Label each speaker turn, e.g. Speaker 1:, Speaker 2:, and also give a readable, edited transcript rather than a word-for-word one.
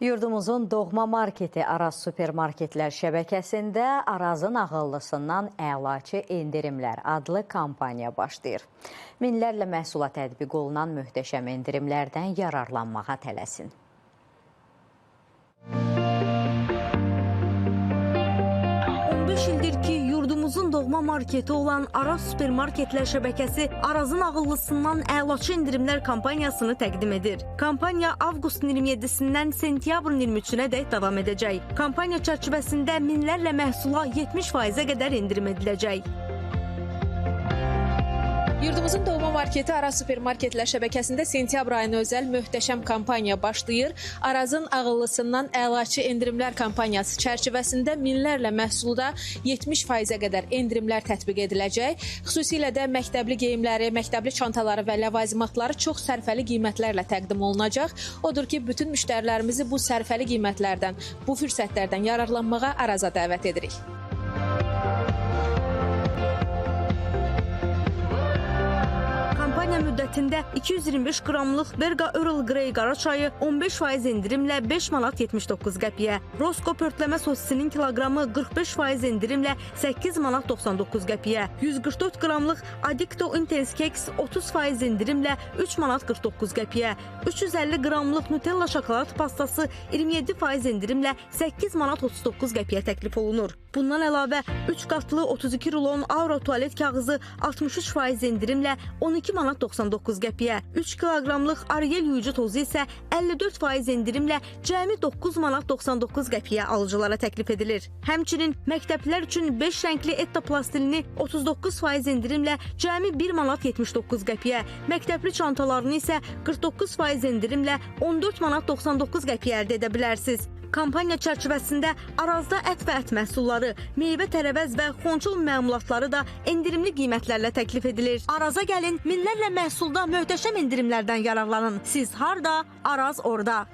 Speaker 1: Yurdumuzun doğma marketi Araz Supermarketlər şəbəkəsində Arazın ağıllısından əlaçı endirimlər adlı kampaniya başlayır. Minlərlə məhsula tətbiq olunan möhtəşəm endirimlərdən yararlanmağa tələsin.
Speaker 2: İldir ki, yurdumuzun doğma marketi olan Araz Supermarketlər şəbəkəsi Arazın ağıllısından əlaçı endirimlər kampanyasını təqdim edir. Kampaniya avqustun 27-sindən sentyabrın 23-nə dək davam edəcək. Kampaniya çərçivəsində minlərlə məhsula 70%-ə qədər endirim ediləcək.
Speaker 3: Yurdumuzun doğma marketi Araz Supermarketlər şəbəkəsində sentyabr ayına özəl möhtəşəm kampaniya başlayır. Arazın ağıllısından əlaçı endirimlər kampaniyası çərçivəsində minlərlə məhsulda 70%-ə qədər endirimlər tətbiq ediləcək. Xüsusilə də məktəbli geyimləri, məktəbli çantaları və ləvazimatları çox sərfəli qiymətlərlə təqdim olunacaq. Odur ki, bütün müştərilərimizi bu sərfəli qiymətlərdən, bu fürsətlərdən yararlanmağa Araza dəvət edirik.
Speaker 2: Müddətində 225 qramlıq Berga Earl Grey qara çayı 15% endirimlə 5 manat 79 qəpiyə, Rosco pörtləmə sosisinin kiloqramı 45% endirimlə 8 manat 99 qəpiyə, 144 qramlıq Addicto Intense Cakes 30% endirimlə 3 manat 49 qəpiyə, 350 qramlıq Nutella şokolad pastası 27% endirimlə 8 manat 39 qəpiyə təklif olunur. Bundan əlavə 3 qatlı 32 rulon Aura tualet kağızı 63% endirimlə 12 manat 99 qəpiyə, 3 kiloqramlıq Ariel yuyucu tozu isə 54% endirimlə cəmi 9 manat 99 qəpiyə alıcılara təklif edilir. Həmçinin məktəblilər üçün 5 rəngli Etta plastilini 39% endirimlə cəmi 1 manat 79 qəpiyə, məktəbli çantalarını isə 49% endirimlə 14 manat 99 qəpiyə əldə edə bilərsiniz. Kampaniya çərçivəsində Arazda ət və ət məhsulları, meyvə tərəvəz və xonçul məmulatları da endirimli qiymətlərlə təklif edilir. Araza gəlin, minlərlə məhsulda möhtəşəm endirimlərdən yararlanın. Siz harda, Araz orada.